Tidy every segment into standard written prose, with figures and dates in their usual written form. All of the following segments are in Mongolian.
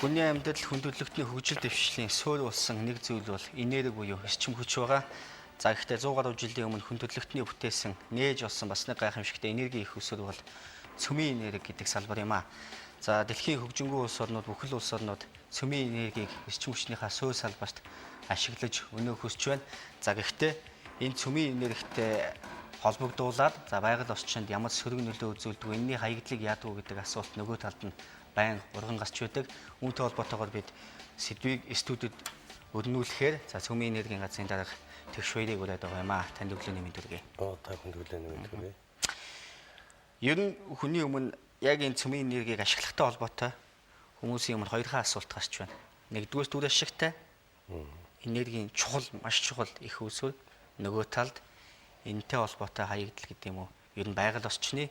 Хүний амьдрал хүндрэлтний хөгжил дэвшлийн суурь болсон нэг зүйл бол энерги буюу эрчим хүч байгаа. За гэхдээ 100 гаруй жилийн өмнө хүндрэлтний бүтээсэн нээж болсон бас нэг гайхамшигтай энерги их өсөр бол цөмийн энерги гэдэг салбар юм а. За дэлхийн хөгжингүү улс орнууд бүхэл улс орнууд цөмийн энергийг эрчим хүчнийхаа суурь салбарт ашиглаж өнөө хөсч байна. За гэхдээ энэ цөмийн энергитэй холбогдуулаад за байгаль орчинд ямар сөрөг нөлөө үзүүлдэг вэ? Энэний хаягдлыг яадаг вэ гэдэг асуулт нөгөө талд нь байн урган гарч байдаг. Үүнтэй холбоотойгоор бид сэдвийг студид өрнүүлэхээр за цөмийн энергийн газрын дарга тэгш баярыг ураад байгаа юм а. Танд өглөөний мэнд хүргэе. Та хүнд өглөөний мэнд хүргэе. Ер нь хүний өмнө яг энэ цөмийн энергийг ашиглахтай холбоотой хүмүүсийн өмнө хоёр хаан асуулт гарч байна. Нэгдүгээр түр ашигтай энергийн чухал маш чухал их үүсвэр, нөгөө талд энэтэй холбоотой хаягдл гэдэг юм уу? Ер нь байгаль орчны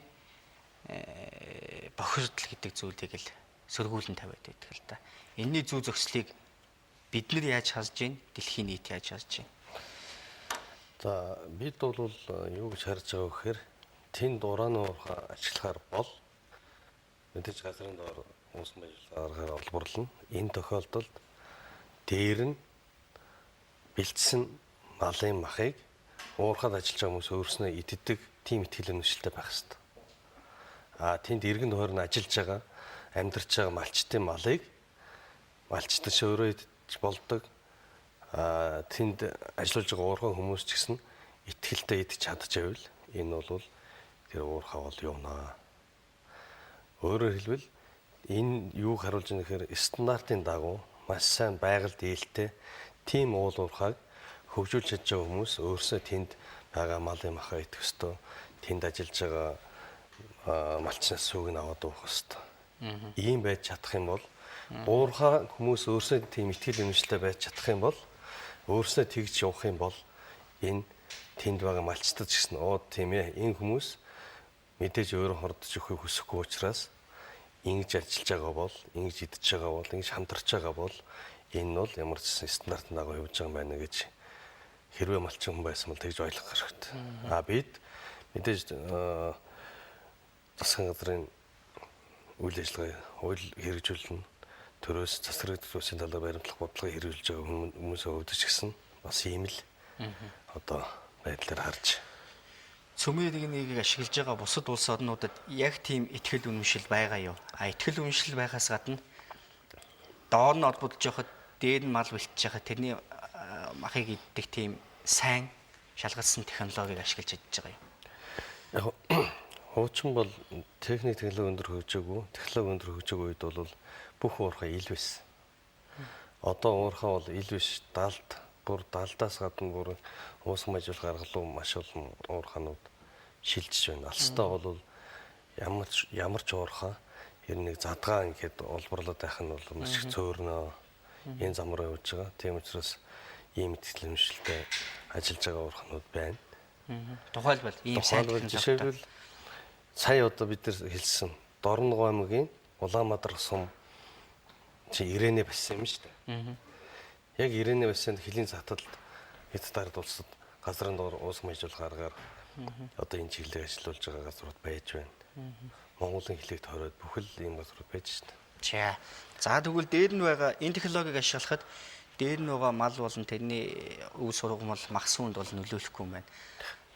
бохирдол гэдэг зүйлийг л сөргүүлэн тавиад байдаг л да. Энэний зүй зөкслийг бид нар яаж харж гин, дэлхийн нийт яаж харж гин? За бид бол юу гэж харж байгаа вэ гэхээр тэнд урааны уурхай ашиглахаар бол мэдээж газрын доор үүсгэн ажиллагаар олборлно. Энэ тохиолдолд дээр нь бэлдсэн малын махыг уурхад ажиллаж байгаа хүмүүс өөрснөө иддэг тийм итгэл үнэмшилтэй байх хэрэгтэй. Тэнд иргэн тойрон ажиллаж байгаа амьдарч байгаа малчтын малыг малчтаж өөрөө идэж болдог. Тэнд ажиллаж байгаа уурхай хүмүүс ч гэсэн итгэлтэй идэж чадчихвэл энэ бол тэр уурхай бол юунаа. Өөрөөр хэлбэл энэ юуг харуулж байгаа нэхээр стандартын дагуу маш сайн байгаль дээлтэй тийм уул уурхайг хөгжүүлж чадж байгаа хүмүүс өөрсдөө тэнд байгаа малын махаа идэх ёстой. Тэнд ажиллаж байгаа малчнаас сүүг нь аваад уух ёстой. Ийм байж чадах юм бол уурхай хүмүүс өөрсдөө тийм итгэл үнэмшилтэй байж чадах юм бол өөрсдөө тэгж явах юм бол энэ тэнд байгаа малчтад ч гэсэн тийм ээ энэ хүмүүс мэдээж өөрөө хордож өгөхийг хүсэхгүй учраас ингэж ажиллаж байгаа бол ингэж идэж байгаа бол ингэж хамтарч байгаа бол энэ бол ямар ч стандартын дагуу явж байгаа юм байна гэж хэрвээ малчин хүн байсан бол тэгж ойлгох хэрэгтэй. Бид мэдээж засгийн газрын үйл ажиллагаа хууль хэрэгжүүлнэ. Төрөөс засварлагдах улсын талаар баримтлах бодлогыг хэрэгжүүлж байгаа хүмүүсийн хувьд ч гэсэн бас ийм л байдлаар харж. Цөмийн энергийг ашиглаж байгаа бусад улс орнуудад яг тийм итгэл үнэмшил байгаа юу? Итгэл үнэмшил байгаас гадна доор нь олбодж байхад дээр нь мал бэлтэж байхад тэрний махыг иддэг тийм сайн шалгасан технологиг ашиглаж чадж байгаа юм. Яг хуучин бол техник технологи өндөр хөгжөөгүй, технологи өндөр хөгжөөгүй үед бол бүх уурхай ил байсан. Одоо уурхай бол ил биш, далд, бүр далдаас гадна бүр уусган ажиллах аргалуу маш олон уурханууд шилжиж байна. Алстаа бол ямар ч уурхай ер нь нэг задгаа ингээд олборлоод байх нь бол маш их цөөрнөө энэ зам руу явж байгаа. Тийм учраас ийм итгэл үнэмшилтэй ажиллаж байгаа уурханууд байна. Тухайлбал ийм сайн жишээлбэл сая одоо бид нар хэлсэн Дорногов аймгийн Улаанбаатар сум чи Ирэнэ бассейн юм шүү дээ. Яг Ирэнэ бассейнд хөлийн цаталд хэд дард улсад газрын доор уусган ажиллах аргаар одоо энэ чиглэлийг ажиллуулж байгаа газрууд байж байна. Монголын хөлийг тойроод бүхэл ийм газрууд байж байна. За тэгвэл дээр нь байгаа энэ технологиг ашиглахад дээр нь байгаа мал болон тэрний өв сургамал мах сүүнд бол нөлөөлөхгүй юм байна.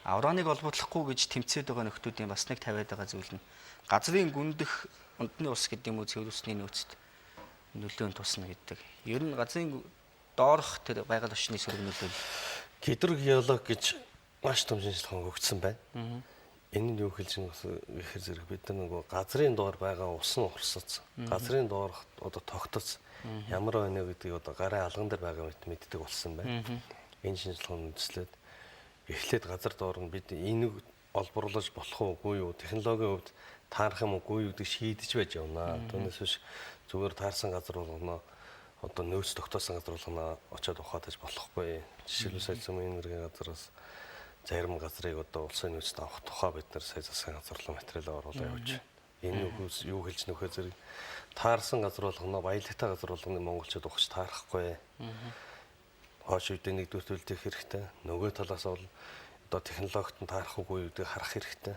Урааныг олбодлохгүй гэж тэмцээд байгаа нөхдүүдийн бас нэг тавиад байгаа зүйл нь газрын гүндэх унтны ус гэдэг юм уу цэвэр усны нөөцөд нөлөөнд тусна гэдэг. Ер нь газрын доорх тэр байгаль орчны сөрөг нөлөөл гидрогеолог гэж маш том шинжилгээ өгсөн байна. Энэ нь юу хэлж байгаа гэхээр зэрэг бид нар нөгөө газрын доор байгаа ус нь урсац, газрын доорх одоо тогтоц ямар байна гэдгийг одоо гарын алган дээр байгаа мэддэг болсон байна. Энэ шинжилгээнд үндэслээд эхлээд газар доор нь бид энийг олборлож болох уугүй юу, технологийн хувьд таарах юм уугүй юу гэдэг шийдэж байж явна. Түүнээс биш зүгээр таарсан газар болгоно одоо нөөц тогтоосон газар болгоно очиод ухаадаж болохгүй. Жишээлбэл сая цөмийн энергийн газраас зарим газрыг одоо улсын нөөцөд авах тухай бид нар сая засгийн газарлан материалаа оруулаад явж байна. Энэ юу хэлж нөхөө зэрэг таарсан газар болгоно баялагтай газар болгоны монголчууд ухаж таарахгүй. Хоош үедээ нэгдүгээр төлөвлөх хэрэгтэй. Нөгөө талаас бол одоо технологид нь таарах үгүй гэдгийг харах хэрэгтэй.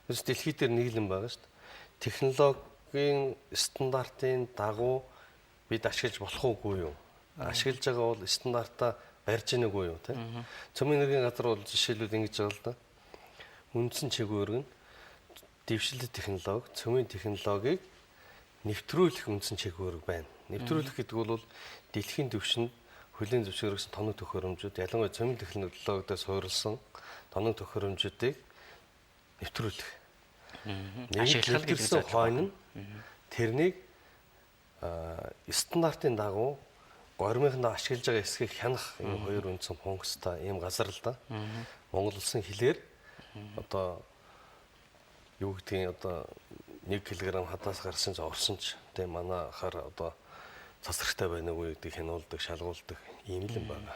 Ерөөс дэлхийд дээр нэг л юм байгаа шүү дээ. Технологийн стандартын дагуу бид ашиглаж болох уугүй юу? Ашиглаж байгаа бол стандартаа барьж ийнэг үү юу тийм. Цөмийн энергийн газар бол жишээлбэл ингэж байгаа л да. Үндсэн чиглэлэг нь дэвшилт технологи, цөмийн технологиг нэвтрүүлэх үндсэн чиглэлэг байна. Нэвтрүүлэх гэдэг бол дэлхийн түвшинд хүлээн зөвшөөрөгсөн тоног төхөөрөмжүүд, ялангуяа цөмийн технологиудаар суурилсан тоног төхөөрөмжүүдийг нэвтрүүлэх. Ашиглах хойно тэрнийг стандартын дагуу гормынхоо ашиглаж байгаа эсхийг хянах энэ хоёр үндсэн функцтай ийм газар л да. Монгол улсын хилээр одоо юу гэдгийг одоо 1 кг хадаас гарсан ч орсон ч тийм манайхаар одоо цацрагтай байна уу гэдгийг хянуулдаг, шалгуулдаг ийм л юм байна.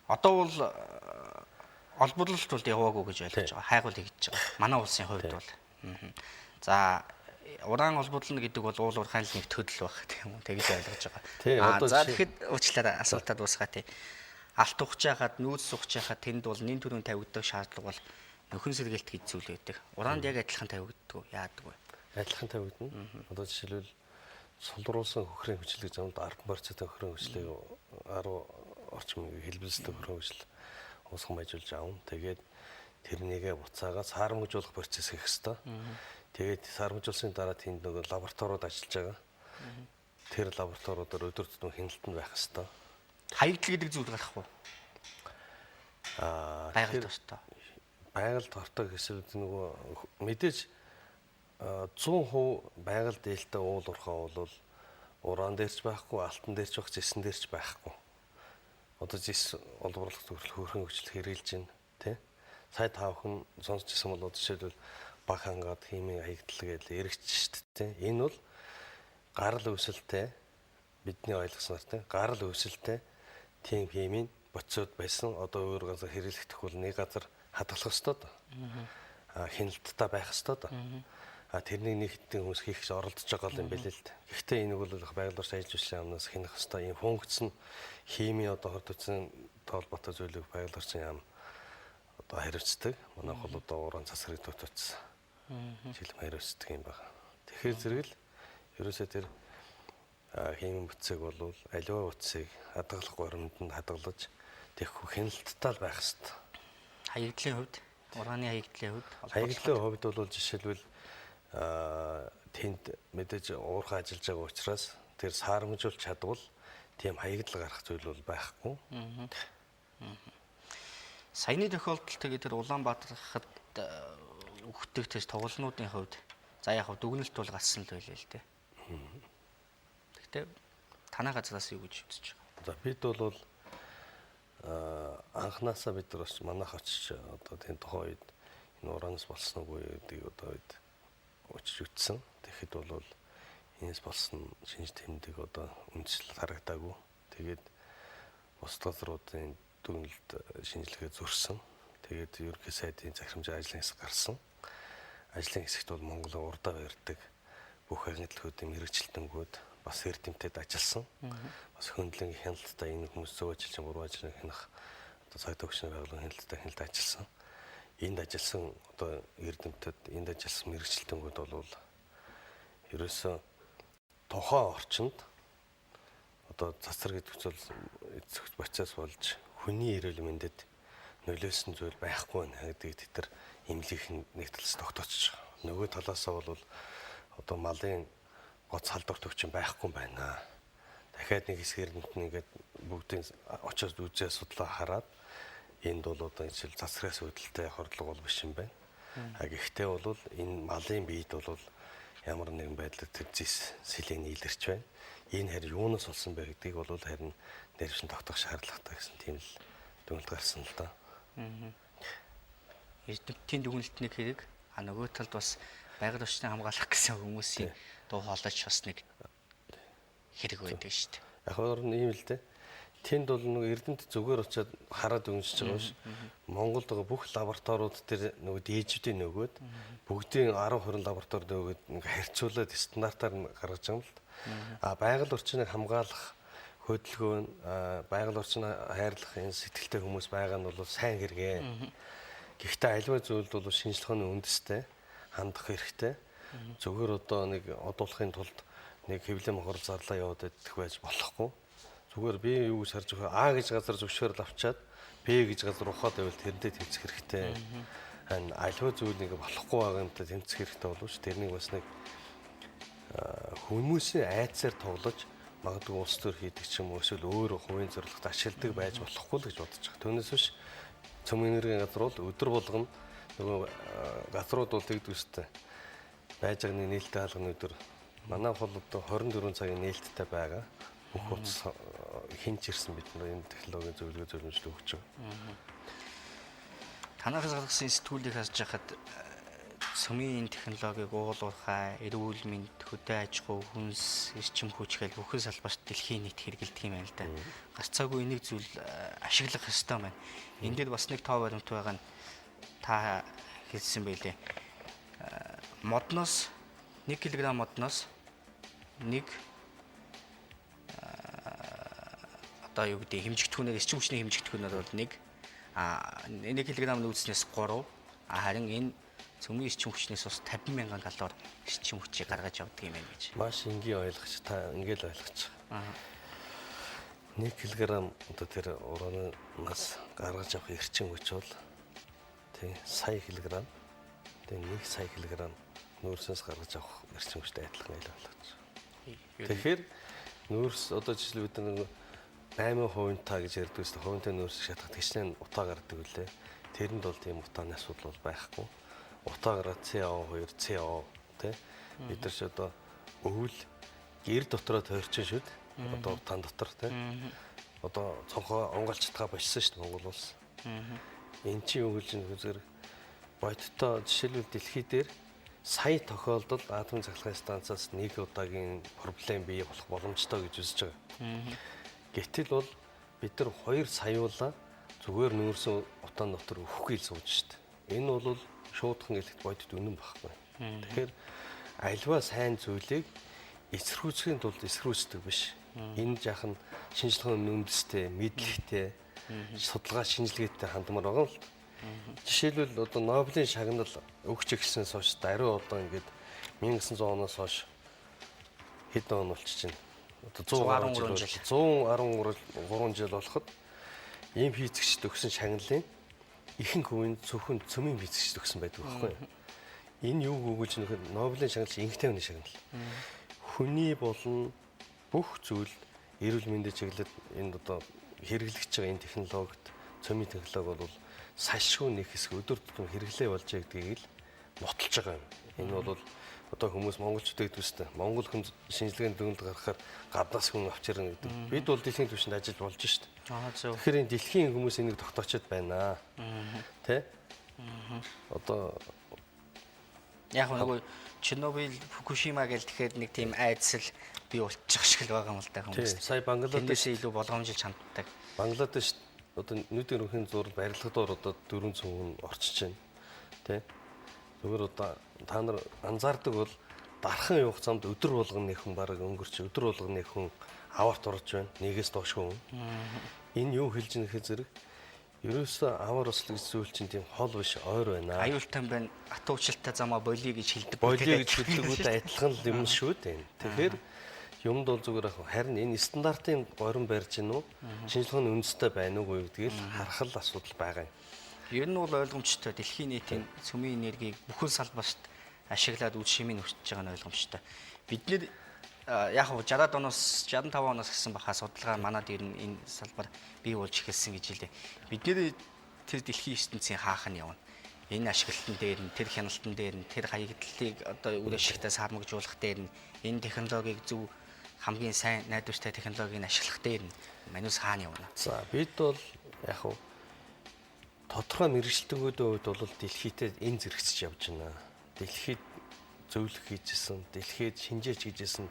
Одоо бол олборлолт бол яваагүй гэж ойлгож байгаа. Хайгуул хийж байгаа. Манай улсын хувьд бол. За уран олборлно гэдэг бол уул уурхайн л нэг төдөл баг тийм үү тэгж ойлгож байгаа. За тэгэхэд уучлаарай асуултаа дуусгаа тий. Алт ухж яхад нүүц сухж яхад тэнд бол нэн төрийн тавигддаг шаардлага бол нөхөн сэргээлт гэж зүйл байдаг. Уранд яг адилхан тавигддаг яадаг вэ? Адилхан тавигдана. Одоо жишээлбэл сулруулсан хөхрийн хүчил гэж амд 10 процентын хөхрийн хүчлийг 10 орчим хэлбэлцдэг хөхрийн хүчил уусган байжуулж аав. Тэгээд тэрнийгээ буцаагаа саарамжуулах процесс хийх хэвээр. Тэгээд сармжуулсны дараа тэнд нөгөө лабораториуд ажиллаж байгаа. Тэр лабораториудаар өдөр тутмын хяналтанд байх хэвээр. Хаягдл гэдэг зүйл гарах уу? Байгаль дортой. Байгаль дортой гэсэн нөгөө мэдээж 100% байгаль дээлтэй уул уурхай бол уран дээрч байхгүй, алтан дээрч байх, зэсэн дээрч байхгүй. Одоо зэс олборлох төрөл хөрхөн хүчил хэрэгжилж байна, тий? Сая та бүхэн сонсчихсан бол жишээлбэл баг хангаад химийн хаягдл гэж эргэж штт тий. Энэ бол гарал үүсэлтэй бидний ойлгосноор тий гарал үүсэлтэй тийм химийн боцоод байсан. Одоо өөр газар хэрэглэгдэх бол нэг газар хадгалах ёстой. Хяналттай байх ёстой. Тэрнийг нэг хэдэн хүмүүс хийх оролдож байгаа юм билээ л дээ. Гэхдээ энэ бол байгаль орчин ажил үйлчлэлийн амнаас хянах ёстой. Ийм функц нь химийн одоо хордогдсон толботой зүйлийг байгаль орчин яам одоо хариуцдаг. Манайх бол одоо уран цасрыг тотоцсон. Шилм хариуцдаг юм байна. Тэгэхээр зэрэгэл ерөөсөө тэр химийн бүтцийг бол аливаа утсыг хадгалах горимд хадгалж тэгэх хяналттай байх ёстой. Хаягдлын хувьд, ураны хаягдлын хувьд, хаягдлын хувьд бол жишээлбэл тэнд мэдээж уурхай ажиллаж байгаа учраас тэр саарамжуулж чадвал тийм хаягдл гарах зүйл бол байхгүй. Саяны тохиолдолд тэгээд тэр Улаанбаатархад өгдөг тэр тоглолтнуудын хувьд за яг дүгнэлт бол гарсан л байлээ л дээ. Гэхдээ танай газраас юу гэж үзэж байгаа? За бид бол анханасаа бид нар бас манайх очиж одоо тийм тухайн үед энэ уранаас болсон уу гэдгийг одоо үед очиж үтсэн. Тэгэхэд бол энэс болсон шинж тэмдэг одоо үндэслэл харагдаагүй. Тэгээд бус газруудын дүгнэлт шинжилгээ зөрсөн. Тэгээд ерөнхий сайдын захирамжийн ажлын хэсэг гарсан. Ажлын хэсэгт бол Монголын урдаа барьдаг бүх агентлагуудын мэрэгчлэлтэнгүүд бас эрдэмтэд ажилласан. Бас хөндлөн хяналттай энэ хүмүүс зөв ажилчин буруу ажлыг хянах одоо цаг төгсний байгууллагын хяналттай хяналт ажилласан. Энд ажилласан одоо эрдэмтэд энд ажилласан мэрэгчлэлтэнгүүд бол ерөөсөө тухайн орчинд одоо цацар гэдэг зүйл эцэгч процесс болж хүний эрүүл мэндэд нөлөөсөн зүйл байхгүй байна гэдгийг тэд нар эмнэлгийн нэг талаас тогтоочих. Нөгөө талаасаа бол одоо малын гоц халдвар төвчин байхгүй байна. Дахиад нэг хэсгээр нэгээд бүгдийн очоод үзээ судлаа хараад энд бол одоо энэ жишээл цацраас үүдэлтэй хордлого бол биш юм байна. Гэхдээ бол энэ малын биед бол ямар нэгэн байдлаар тэр зис сэлэн илэрч байна. Энэ харин юунаас болсон бэ гэдгийг бол харин нэрвшин тогтоох шаардлагатай гэсэн тийм л дүгнэлт гарсан л да. Эрдэмтдийн дүгнэлтний хэрэг нөгөө талд бас байгаль орчныг хамгаалах гэсэн хүмүүсийн дуу хоолойч бас нэг хэрэг байдаг шүү дээ. Яг нь ийм л дээ. Тэнд бол нэг эрдэмт зүгээр очиад хараад дүнжиж байгаа биш. Монголд байгаа бүх лабораториуд дээр нөгөө дээжүүдийн нөгөөд бүгдийн 10-20 лаборатори нөгөөд нэг харьцуулаад стандартаар гаргаж байгаа юм л. Байгаль орчныг хамгаалах хөдөлгөөн байгаль орчныг хайрлах энэ сэтгэлтэй хүмүүс байгаа нь бол сайн хэрэгээ. Гэхдээ альва зүйлд бол шинжлэх ухааны үндэстэй хандах хэрэгтэй. Зүгээр одоо нэг одуулахын тулд нэг хэвлэм хурал зарлаа яваад идэх байж болохгүй. Зүгээр би юу гэж харж байгаа А гэж газар зөвшөөрөл авчаад Б гэж газар ухаад байвал тэрнтэй тэмцэх хэрэгтэй. Харин аливаа зүйлийг болохгүй байгаа юмтай тэмцэх хэрэгтэй боловч тэрнийг бас нэг хүмүүсийн айцаар тоглож магадгүй улс төр хийдэг ч юм уу эсвэл өөр хувийн зорилгот ашигладаг байж болохгүй л гэж бодож байгаа. Түүнээс биш цөм энергийн газар бол өдөр болгоно нөгөө газрууд бол тэгдэг үстэй. Байж байгаа нээлттэй хаалганы өдөр манай бол одоо 24 цагийн нээлттэй байгаа. Бүх утас хинч ирсэн бид нар энэ технологийн зөвлөгөө зөвлөмжлөө өгч байгаа. Танаас гаргасан сэтгүүлийг харж байхад цөмийн технологиг уулуурхай, эрүүл мэнд, хөдөө аж ахуй, хүнс, эрчим хүч гэл бүхэн салбарт дэлхийн нийт хэрэгэлдэг юм байна л да. Гарцаагүй энийг зүйл ашиглах ёстой байна. Энд дээр бас нэг тоо баримт байгаа нь та хэлсэн байлээ. Модноос 1 кг модноос нэг одоо юу гэдэг хэмжигдэхүүнээр эрчим хүчний хэмжигдэхүүнээр бол 1 кг-ны үүснээс 3 харин энэ цөмийн эрчим хүчнээс бас 50,000 калори эрчим хүчийг гаргаж авдаг юм байна гэж. Маш энгийн ойлгож та ингээл ойлгож байгаа. 1 кг одоо тэр ураанаас гаргаж авах эрчим хүч бол тий сая килограмм тэгээ 1 сая килограмм нүүрсээс гаргаж авах эрчим хүчтэй адилхан ойлгож байгаа. Тэгэхээр нүүрс одоо жишээл бид нэг 8% та гэж ярьдаг шүү дээ. Хувинтай нүүрсийг шатах тэгшнээ утаа гардаг үлээ. Тэрэнд бол тийм утааны асуудал бол байхгүй. Утаа гараад CO2, CO тий бид нар ч одоо өвөл гэр дотроо тойрчин шүү дээ. Одоо утаан дотор тий. Одоо цонхоо онголцтгаа болчихсон шүү дээ Монгол улс. Эн чинь юу гэж үзэр бодиттой жишээлбэл дэлхий дээр сая тохиолдолд атомын цахилгаан станцаас нэг удаагийн проблем бий болох боломжтой гэж үзэж байгаа. Гэтэл бол бид нар 2 саяулаа зүгээр нүүрсэн утаан дотор өөхөхгүй л сууж штт. Энэ бол шуудхан гэлэхэд бодит үнэн байхгүй. Тэгэхээр альва сайн зүйлийг эсэргүүцхийн тулд эсэргүүцдэг биш. Энэ жаахан шинжилгээний үндэстэй, мэдлэгтэй, судалгаа шинжилгээтэй хандмаар байгаа л. Жишээлбэл одоо Нобелийн шагнал өгч ирсэнээс хойш даруй одоо ингээд 1900 оноос хойш хэдэн он болчих чинь. Одоо 113 жил болоход ийм физикчд өгсөн шагналын ихэнх хувийн зөвхөн цөмийн физикчд өгсөн байдаг байхгүй юу? Энэ юу гүгүүлж нөхөр Нобелийн шагнал инхтэй хүний шагнал. Хүний болон бүх зүйл эрүүл мэндийн чиглэлд энэ одоо хэрэглэгдэж байгаа энэ технологид цөмийн технологи бол сашгүй нэг хэсэг өдөр тутам хэрэглээ болж байгаа гэдгийг л мотолж байгаа юм. Энэ бол одоо хүмүүс монголчууд гэдэг үстэй. Монгол хүн шинжилгээний дүгнэлт гаргахаар гаднаас хүн авчирна гэдэг. Бид бол дэлхийн түвшинд ажиллаж болж шít. Тэгэхээр энэ дэлхийн хүмүүс энийг тогтоочод байна. Тэ? Одоо яг нэг Чернобыль, Фукушима гэл тэгэхээр нэг тийм айдсал бий болчих шиг л байгаа юм л да хүмүүс. Сая Бангладеш илүү болгоомжлж ханддаг. Бангладеш одоо нийтийн өрхийн зур барилгадаар одоо 400 хүн орчиж байна. Тэ? Зүгээр одоо та нар анзаардаг бол дархан явах замд өдөр болгоно нэг хүн бараг өнгөрч өдөр болгоно нэг хүн аварт орж байна. Нэгээс доош хүн. Энэ юу хэлж нэхэ зэрэг ерөөсөө авар ослог зүйл чинь тийм хол биш ойр байна. Аюултай байна. Атуучилтай замаа болиё гэж хэлдэг. Болиё гэж хэлдэгүүд адилхан л юм шүү дээ. Тэгэхээр юмд бол зүгээр харин энэ стандартын горин барьж гинүү шинжилгээний үндэстэй байна уугүй гэдгийг харах л асуудал байгаа юм. Ер нь бол ойлгомжтой дэлхийн нийтийн цөмийн энергийг бүхэн салбарт ашиглаад үл шимийн өртөж байгаа нь ойлгомжтой. Бид нэр яг нь 60-аад оноос 65 оноос гэсэн баха судалгаа манад ер нь энэ салбар бий болж эхэлсэн гэж хэлээ. Бид нэр тэр дэлхийн ертөнцийн хаах нь явна. Энэ ашиглалтын дээр нь тэр хяналтан дээр нь тэр хаягдлыг одоо үр ашигтай сармагжуулах дээр нь энэ технологиг зөв хамгийн сайн найдвартай технологиг ашиглах дээр нь манус хаана явна. За бид бол яг нь тодорхой мэрэгчлэлтгүүдийн хувьд бол дэлхийдээ энэ зэрэгцэж явж байна. Дэлхийд зөвлөх хийжсэн, дэлхийд шинжээч хийжсэн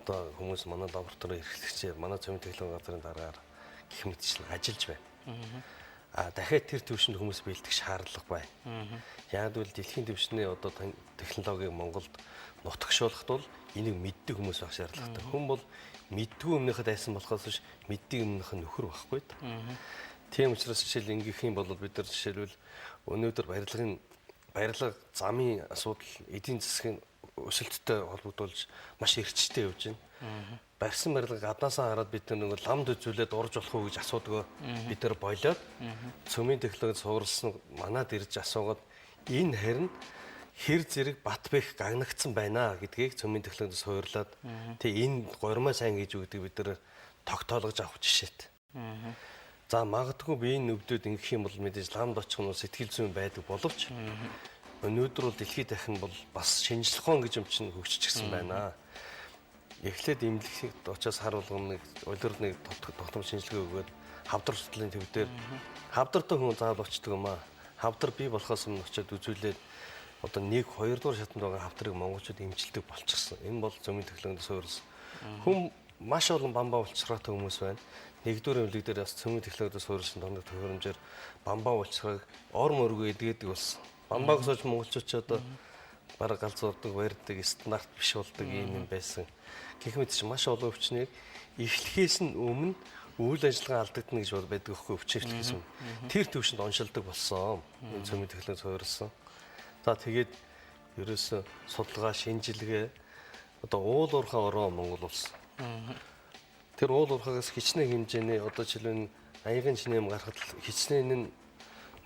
одоо хүмүүс манай лабораторид эрхлэгчээр манай цөмийн технологи газрын дараагаар гэх мэтчлэн ажиллаж байна. Дахиад тэр төвшөнд хүмүүс бэлдэх шаардлага байна. Яг л дэлхийн төвшний одоо технологиг Монголд нутагшуулахад бол энийг мэддэг хүмүүс байх шаардлагатай. Хүн бол мэддгүй өмнөхөд айсан болохоос биш мэддэг өмнөх нь нөхөр байхгүй. Тийм учраас жишээл ингэх юм бол бид нар жишээлбэл өнөөдөр барилга замын асуудал, эдийн засгийн өсөлттэй холбогдуулж маш эрчтэй явж байна. Барьсан барилгыг гаднаасаа хараад бид нэг ламд үзүүлээд урж болох уу гэж асуудаг. Бид нар болоод цөмийн технологид суурилсан манад ирж асуугаад энэ харин хэр зэрэг Батбэх гагнагдсан байна гэдгийг цөмийн технологид суурлаад тэг энэ гурмаа сайн гэж үгдэг бид нар тогтоолгож авах жишээт. За магадгүй би энэ өвдөд ингэх юм бол мэдээж ламд очих нь сэтгэл зүйн байдаг боловч өнөөдөр бол дэлхийд дахин бол бас шинжлэх ухаан гэж юм чинь хөгжчихсэн байна. Эхлээд имлэгт очиос хар болгоныг улирд нэг тогтмол шинжилгээ өгөөд хавдар судлалын төв дээр хавдартай хүн заавал очдөг юм аа. Хавдар бий болохоос өмнө очиод үзүүлээд одоо 1-2 дугаар шатанд байгаа хавдрыг монголчууд имчилдэг болчихсон. Энэ бол цөмийн технологид суурилсан. Хүн маш олон бамбаа улцраатай хүмүүс байна. Нэгдүгээр имлэг дээр бас цөмийн технологид суурилсан тоног төхөөрөмжөөр бамбаа улцрааг ор мөргөө эдгээдэг болсон. Бамбааг сууж монголчууд ч одоо бараг галзуурдаг, барьдаг, стандарт биш болдог юм байсан. Гэх мэт ч маш олон өвчнийг эхлэхээс нь өмнө үйл ажиллагаа алдагдана гэж бол байдаг хгүй өвчин эхлэхээс өмнө. Тэр төвшөнд оншилдог болсон. Энэ цөмийн технологид суурилсан. За тэгээд ерөөсө судалгаа, шинжилгээ одоо уул уурхай ороо Монгол улс. Тэр уул уурхайгаас хичнээн хэмжээний одоо жишээлбэл аягийн чинэм гарахад хичнээн нь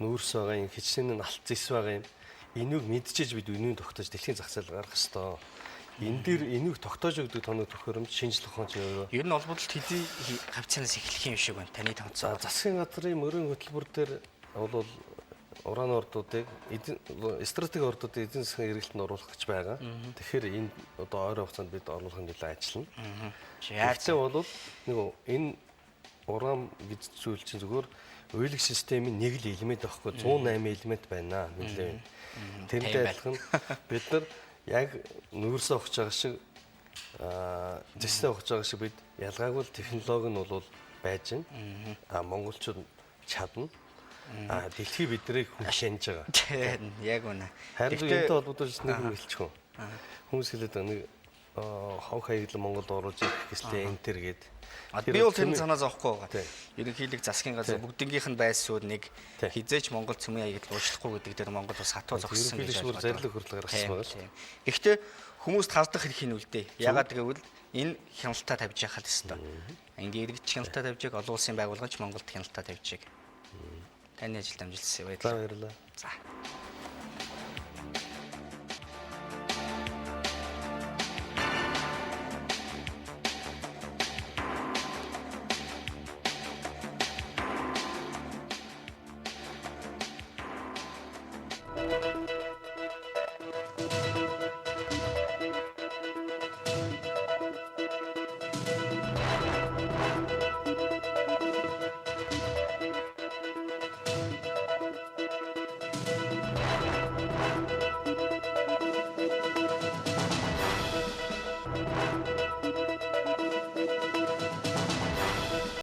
нүүрс байгаа юм, хичнээн нь алт зис байгаа юм. Энийг мэдчихэж бид үнийн тогтоож дэлхийн зах зээл гаргах ёстой. Энэ дээр энийг тогтоож өгдөг тоног төхөөрөмж шинжлэх ухаан чинь Ер нь олборлолт хэдий хавцаанаас эхлэх юм шиг байна. Таны тооцоо. Засгийн газрын мөрийн хөтөлбөр дээр бол уран ордуудыг стратеги ордуудыг эзэн засгийн эргэлтэнд оруулах гэж байгаа. Тэгэхээр энэ одоо ойрын хугацаанд бид оруулах нь нэлээд ажиллана. Яагаад бол нэг энэ уран гэж зүйл чинь зүгээр уйлэг системийн нэг л элемент байхгүй 108 элемент байна нэлээд. Тэрнтэй адилхан бид нар яг нүүрсээ ухаж байгаа шиг зэсээ ухаж байгаа шиг бид ялгаагүй технологи нь бол байж байна. Монголчууд чадна. Дэлхий биднийг хүчнэж байгаа. Тийм, яг үнэ. Харин энэтэй холбогдож нэг юм хэлчихв. Хүмүүс хэлээд байгаа нэг хов хаяглан Монголд оруулж ирэх гэслээ энтер гээд. Би бол тэр санаа зовхгүй байгаа. Ерөнхийлөг засгийн газар бүгднгийнх нь байсууд нэг хизээч Монгол цөмийн аяглал уучлахгүй гэдэг дээр Монгол бас хатуу зогссон гэж байна. Зарлиг хурлаар гаргасан байгаа. Гэхдээ хүмүүст хардах хэрэг нь үлдээ. Ягаад гэвэл энэ хяналтаа тавьж яхад өстой. Ингээ иргэд хяналтаа тавьж яг олон улсын байгууллагч Монголд хяналтаа тавьж. Таны ажилд амжилт хүсье. Баярлалаа. За.